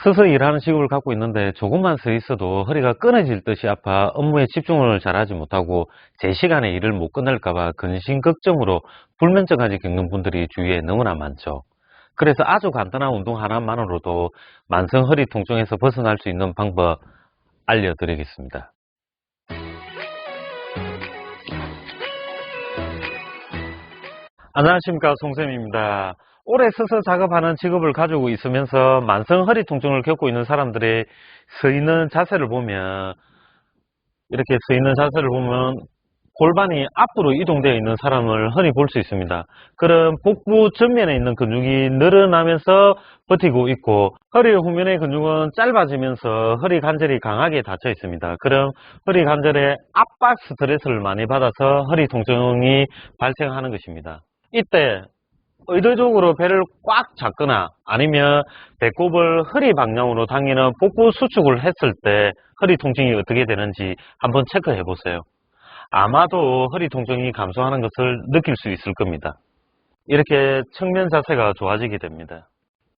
서서 일하는 직업을 갖고 있는데 조금만 서 있어도 허리가 끊어질 듯이 아파 업무에 집중을 잘하지 못하고 제 시간에 일을 못 끝낼까봐 근심 걱정으로 불면증까지 겪는 분들이 주위에 너무나 많죠. 그래서 아주 간단한 운동 하나만으로도 만성 허리 통증에서 벗어날 수 있는 방법 알려드리겠습니다. 안녕하십니까, 송쌤입니다. 오래 서서 작업하는 직업을 가지고 있으면서 만성 허리 통증을 겪고 있는 사람들의 서 있는 자세를 보면, 이렇게 서 있는 자세를 보면 골반이 앞으로 이동되어 있는 사람을 흔히 볼 수 있습니다. 그럼 복부 전면에 있는 근육이 늘어나면서 버티고 있고, 허리 후면의 근육은 짧아지면서 허리 관절이 강하게 닫혀 있습니다. 그럼 허리 관절에 압박 스트레스를 많이 받아서 허리 통증이 발생하는 것입니다. 이때 의도적으로 배를 꽉 잡거나 아니면 배꼽을 허리 방향으로 당기는 복부 수축을 했을 때 허리 통증이 어떻게 되는지 한번 체크해 보세요. 아마도 허리 통증이 감소하는 것을 느낄 수 있을 겁니다. 이렇게 측면 자세가 좋아지게 됩니다.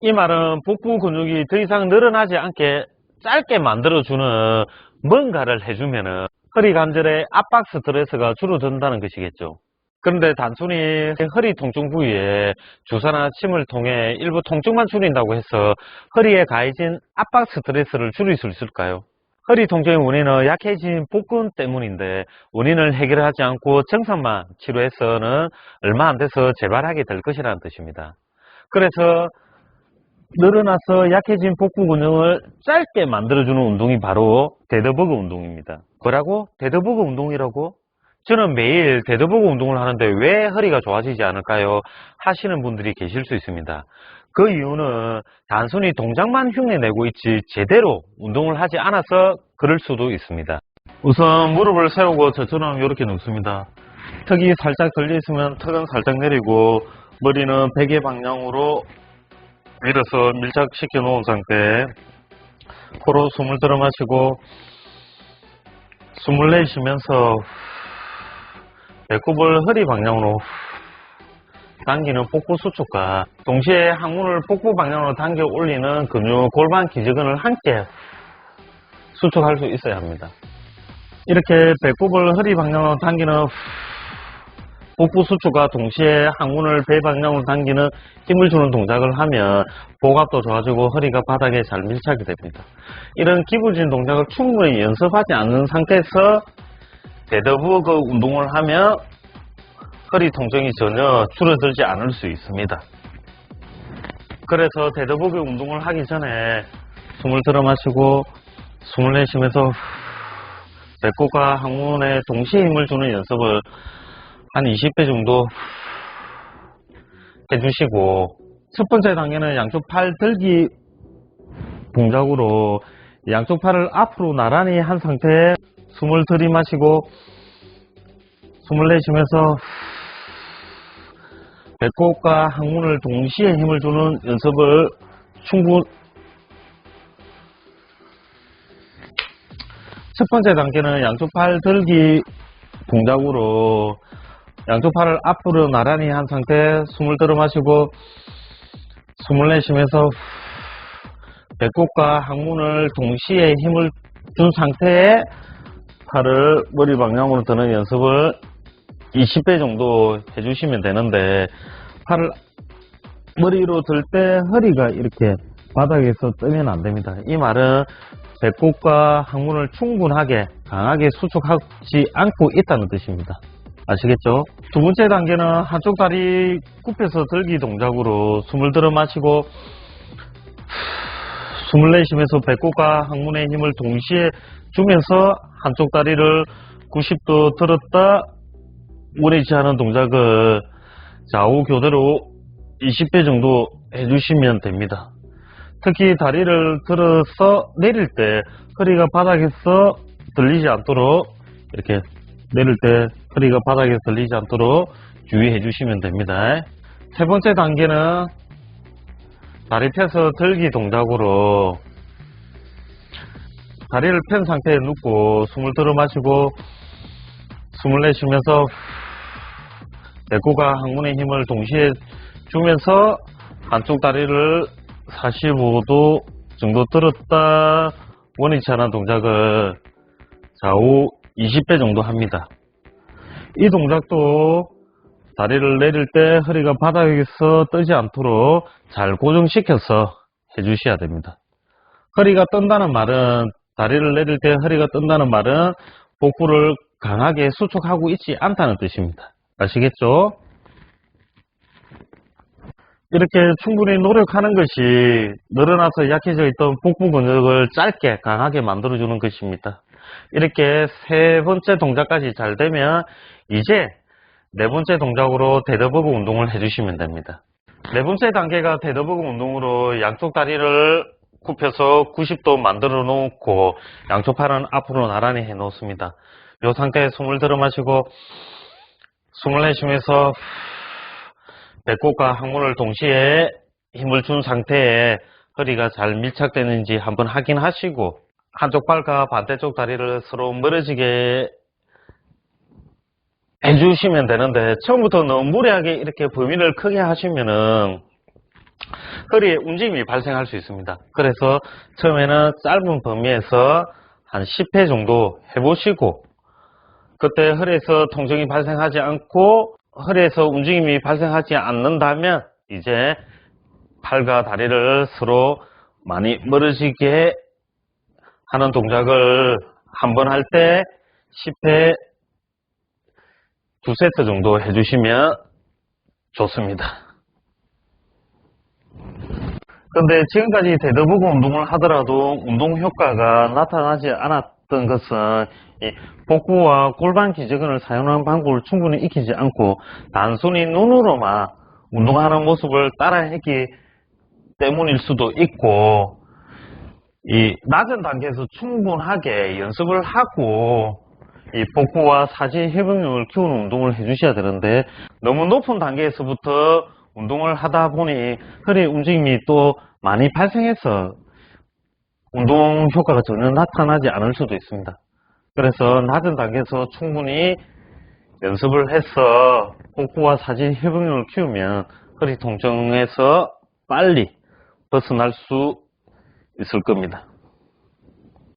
이 말은 복부 근육이 더 이상 늘어나지 않게 짧게 만들어주는 뭔가를 해주면 허리 관절의 압박 스트레스가 줄어든다는 것이겠죠. 그런데 단순히 허리 통증 부위에 주사나 침을 통해 일부 통증만 줄인다고 해서 허리에 가해진 압박 스트레스를 줄일 수 있을까요? 허리 통증의 원인은 약해진 복근 때문인데 원인을 해결하지 않고 증상만 치료해서는 얼마 안 돼서 재발하게 될 것이라는 뜻입니다. 그래서 늘어나서 약해진 복부 근육을 짧게 만들어주는 운동이 바로 데드버그 운동입니다. 뭐라고? 데드버그 운동이라고? 저는 매일 데드버그 운동을 하는데 왜 허리가 좋아지지 않을까요? 하시는 분들이 계실 수 있습니다. 그 이유는 단순히 동작만 흉내내고 있지 제대로 운동을 하지 않아서 그럴 수도 있습니다. 우선 무릎을 세우고 저처럼 이렇게 눕습니다. 턱이 살짝 들려 있으면 턱은 살짝 내리고 머리는 베개 방향으로 밀어서 밀착시켜 놓은 상태. 코로 숨을 들어 마시고 숨을 내쉬면서 배꼽을 허리 방향으로 당기는 복부 수축과 동시에 항문을 복부 방향으로 당겨 올리는 근육 골반 기저근을 함께 수축할 수 있어야 합니다. 이렇게 배꼽을 허리 방향으로 당기는 복부 수축과 동시에 항문을 배 방향으로 당기는 힘을 주는 동작을 하면 복압도 좋아지고 허리가 바닥에 잘 밀착이 됩니다. 이런 기울어진 동작을 충분히 연습하지 않는 상태에서 데드버그 운동을 하면 허리 통증이 전혀 줄어들지 않을 수 있습니다. 그래서 데드버그 운동을 하기 전에 숨을 들어 마시고 숨을 내쉬면서 배꼽과 항문에 동시에 힘을 주는 연습을 한 20회 정도 해주시고, 첫 번째 단계는 양쪽 팔 들기 동작으로 양쪽 팔을 앞으로 나란히 한 상태에 숨을 들이마시고 숨을 내쉬면서 배꼽과 항문을 동시에 힘을 주는 연습을 첫 번째 단계는 양쪽 팔 들기 동작으로 양쪽 팔을 앞으로 나란히 한 상태에 숨을 들어 마시고 숨을 내쉬면서 배꼽과 항문을 동시에 힘을 준 상태에 팔을 머리 방향으로 드는 연습을 20회 정도 해주시면 되는데, 팔을 머리로 들 때 허리가 이렇게 바닥에서 뜨면 안 됩니다. 이 말은 배꼽과 항문을 충분하게 강하게 수축하지 않고 있다는 뜻입니다. 아시겠죠? 두 번째 단계는 한쪽 다리 굽혀서 들기 동작으로 숨을 들어 마시고 숨을 내쉬면서 배꼽과 항문의 힘을 동시에 주면서 한쪽 다리를 90도 들었다 오래지 않은 동작을 좌우 교대로 20회 정도 해주시면 됩니다. 특히 다리를 들어서 내릴 때 허리가 바닥에서 들리지 않도록, 이렇게 내릴 때 허리가 바닥에서 들리지 않도록 주의해 주시면 됩니다. 세 번째 단계는 다리 펴서 들기 동작으로 다리를 편 상태에 눕고 숨을 들어 마시고 숨을 내쉬면서 배꼽과 항문의 힘을 동시에 주면서 한쪽 다리를 45도 정도 들었다 원위치 하는 동작을 좌우 20배 정도 합니다. 이 동작도 다리를 내릴 때 허리가 바닥에서 뜨지 않도록 잘 고정시켜서 해주셔야 됩니다. 허리가 뜬다는 말은, 다리를 내릴 때 허리가 뜬다는 말은 복부를 강하게 수축하고 있지 않다는 뜻입니다. 아시겠죠? 이렇게 충분히 노력하는 것이 늘어나서 약해져 있던 복부 근육을 짧게 강하게 만들어주는 것입니다. 이렇게 세 번째 동작까지 잘 되면 이제 네 번째 동작으로 데드버그 운동을 해주시면 됩니다. 네 번째 단계가 데드버그 운동으로 양쪽 다리를 굽혀서 90도 만들어 놓고 양쪽 팔은 앞으로 나란히 해 놓습니다. 이 상태에 숨을 들어 마시고 숨을 내쉬면서 배꼽과 항문을 동시에 힘을 준 상태에 허리가 잘 밀착되는지 한번 확인하시고 한쪽 팔과 반대쪽 다리를 서로 멀어지게 해주시면 되는데, 처음부터 너무 무리하게 이렇게 범위를 크게 하시면은 허리에 움직임이 발생할 수 있습니다. 그래서 처음에는 짧은 범위에서 한 10회 정도 해보시고, 그때 허리에서 통증이 발생하지 않고 허리에서 움직임이 발생하지 않는다면 이제 팔과 다리를 서로 많이 멀어지게 하는 동작을 한 번 할 때 10회 2세트 정도 해주시면 좋습니다. 근데 지금까지 데드버그 운동을 하더라도 운동 효과가 나타나지 않았던 것은 이 복부와 골반 기저근을 사용하는 방법을 충분히 익히지 않고 단순히 눈으로만 운동하는 모습을 따라했기 때문일 수도 있고, 이 낮은 단계에서 충분하게 연습을 하고 이 복부와 사지 협응력을 키우는 운동을 해주셔야 되는데, 너무 높은 단계에서부터 운동을 하다 보니 허리 움직임이 또 많이 발생해서 운동 효과가 전혀 나타나지 않을 수도 있습니다. 그래서 낮은 단계에서 충분히 연습을 해서 복부와 사지 협응력을 키우면 허리 통증에서 빨리 벗어날 수 있을 겁니다.